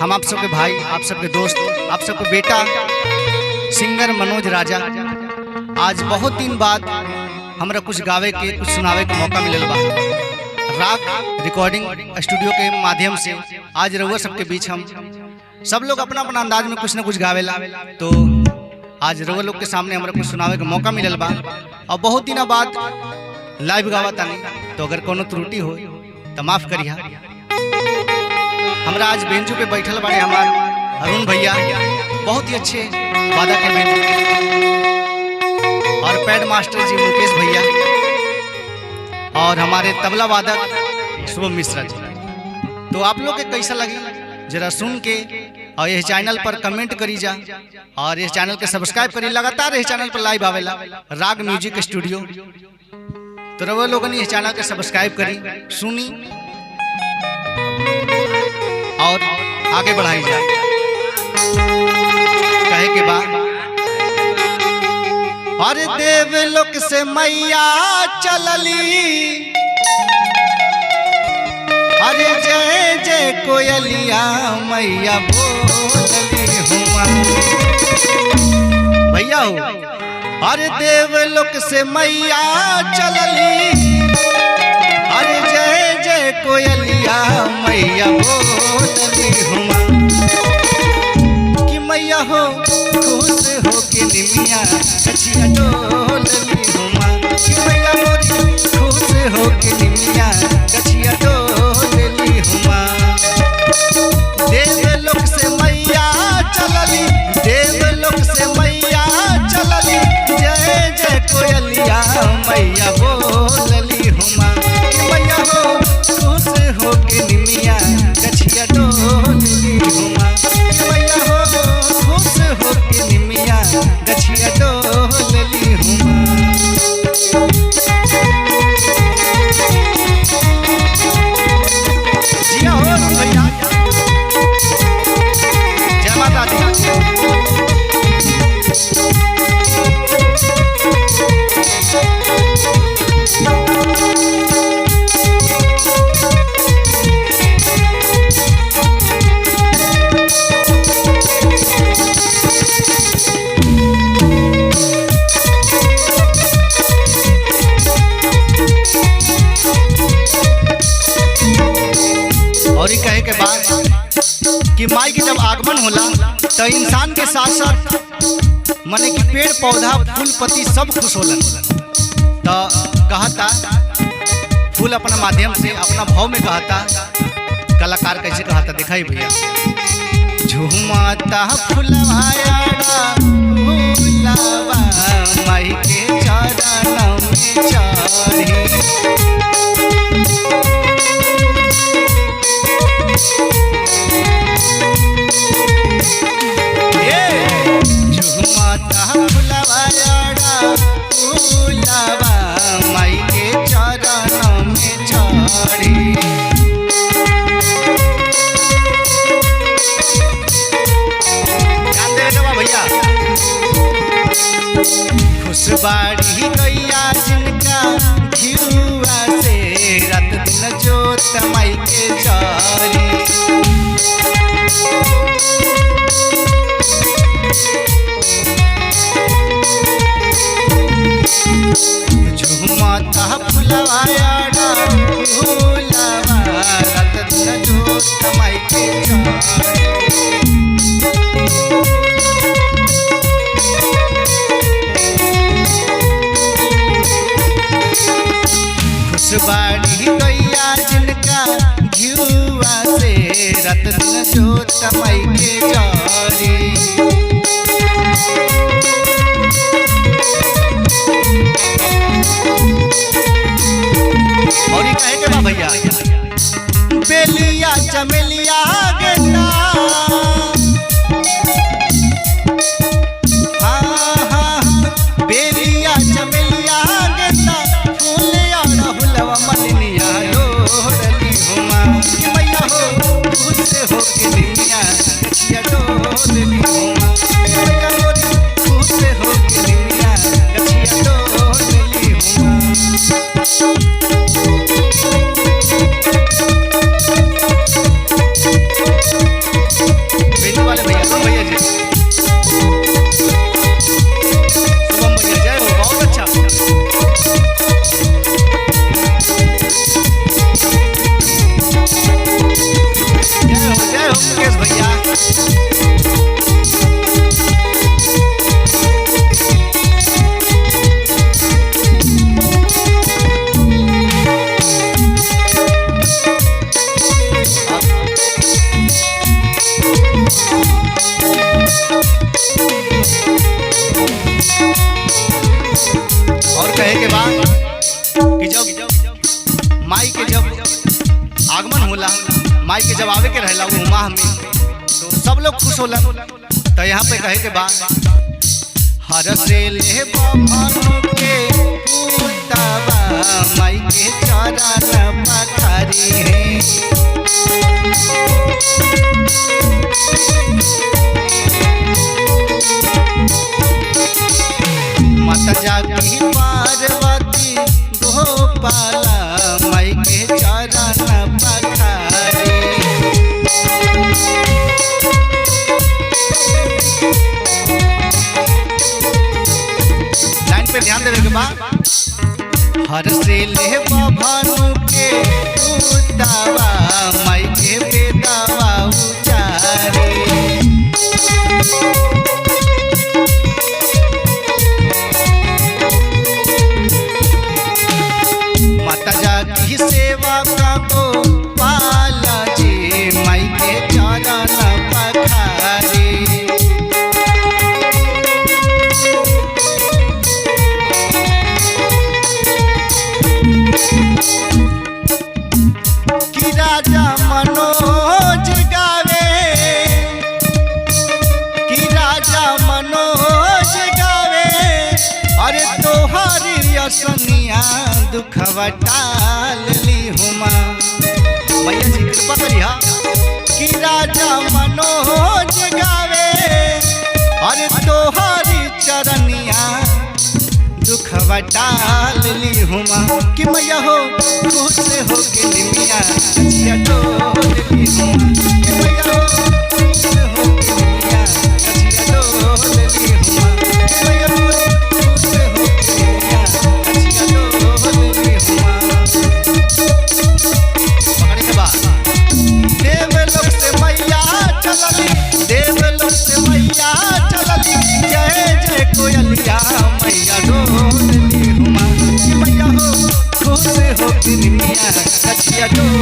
हम आप सबके भाई, आप सबके दोस्त, आप सबके बेटा सिंगर मनोज राजा। आज बहुत दिन बाद हमरा कुछ गावे के, कुछ सुनावे के मौका मिलल बा। राग रिकॉर्डिंग स्टूडियो के माध्यम से आज रउआ सबके बीच हम सब लोग अपना अपना अंदाज में कुछ न कुछ गावेला। तो आज रउआ लोग के सामने हमरा कुछ सुनावे के मौका मिलल बा और बहुत दिन बाद लाइव गावा तानी। तो अगर कोनो त्रुटि हो तो माफ करिया। हमरा आज बेंचू पे बैठल बाड़े हमार अरुण भैया, बहुत ही अच्छे वादक है बेंचू के, और पैड मास्टर जी मुकेश भैया, और हमारे तबला वादक शुभम मिश्रा जी। तो आप लोग के कैसा लगी जरा सुन के, और इस चैनल पर कमेंट करी जा, और इस चैनल के सब्सक्राइब करी। लगातार इस चैनल पर लाइव आवेला राग म्यूजिक स्टूडियो। तो रउआ लोगन इस चैनल के सब्सक्राइब करी, सुनी और आगे बढ़ाई जाए। कहे के बाद अरे देवलोक से मैया चलली, अरे जय जय कोयलिया मैया बोलली हुआ। भैया हो, अरे देवलोक से मैया चलली, अरे जय जय कोयलिया मैया बोलली हुआ। कि मैया हो खुश हो के निमिया कछिया डोलली हुआ। कि मैया मोरी खुश हो के निमिया कछिया डोलली हुआ। देवलोक से मैया चलली, देवलोक से मैया चलली, जय जय कोयलिया मैया बोलली हुआ। मैया हो खुश हो के निमिया गछिया डोलली हुआ। मैया हो खुश हो के निमिया गछिया डोलली हुआ। जिया हो भैया, जय माता दी। और कहे के बाद कि माई के जब आगमन होला तो इंसान के साथ साथ माने कि पेड़ पौधा फूल पत्ती सब खुश होलन। तो कहता फूल अपना माध्यम से अपना भाव में कहता, कलाकार कैसे कहता दिखाई भैया। झूमता फुलवाया फूलवा माई के चरणों में चढ़ी। झुमता फुलवाया फूलवा माई के चरणों में चढ़ी। भैया खुशबाड़ी गैया जिनका घिउआ से रात दिन जोत माई के जारी। झुमता फुलवाया फूलवा रात दिन जोत माई के जारी। खुशबाड़ी गैया जिनका घिउआ से रात दिन जोत माई के जारी। और ये कहे के बा भैया, बेलिया चमेलिया गेंदा, बेलिया चमेलिया गेंदा, फूलिया राहुलवा मलिनिया डोलली हुआ। मैया हो खुश हो के निमिया गछिया कि जब माई के जब आगमन होला, माई के जब आवे के रहला वो माह में, तो सब लोग खुश होला। तो यहाँ पे कहे के बाद हर से ले भानु के पूतावा माई के चरण पखारी है। माता जागी पार्वती गोपाला माई के चरण पखारी। लाइन पे ध्यान देवे के बाद हर से ले भानु के पूतावा माई के बेदावा उचारे। माता जागी सेवा का गोपाला जी माई के चरण पखारी। कि राजा मनोज गावे, कि राजा मनोज गावे, अरे तोहारी असनिया दुखवा टाल ली हुमा। भैया जी कृपा करिहा। कि राजा मनोज गावे, अरे तोहारी चरनिया दुखवा टाल ली हुमा। कि मैया हो खुश हो के निमिया कचिया डोल ली हुमा। कि मैया हो खुश हो के निमिया कचिया डोल ली हुमा। कि मैया हो खुश हो के निमिया कचिया डोल ली हुमा। पकड़े के बाद देवलोक से मैया चलली, देवलोक से मैया चलली, जय जय कोयलिया मैया डोल ली हुमा। कि मैया हो खुश हो के निमिया कचिया डोल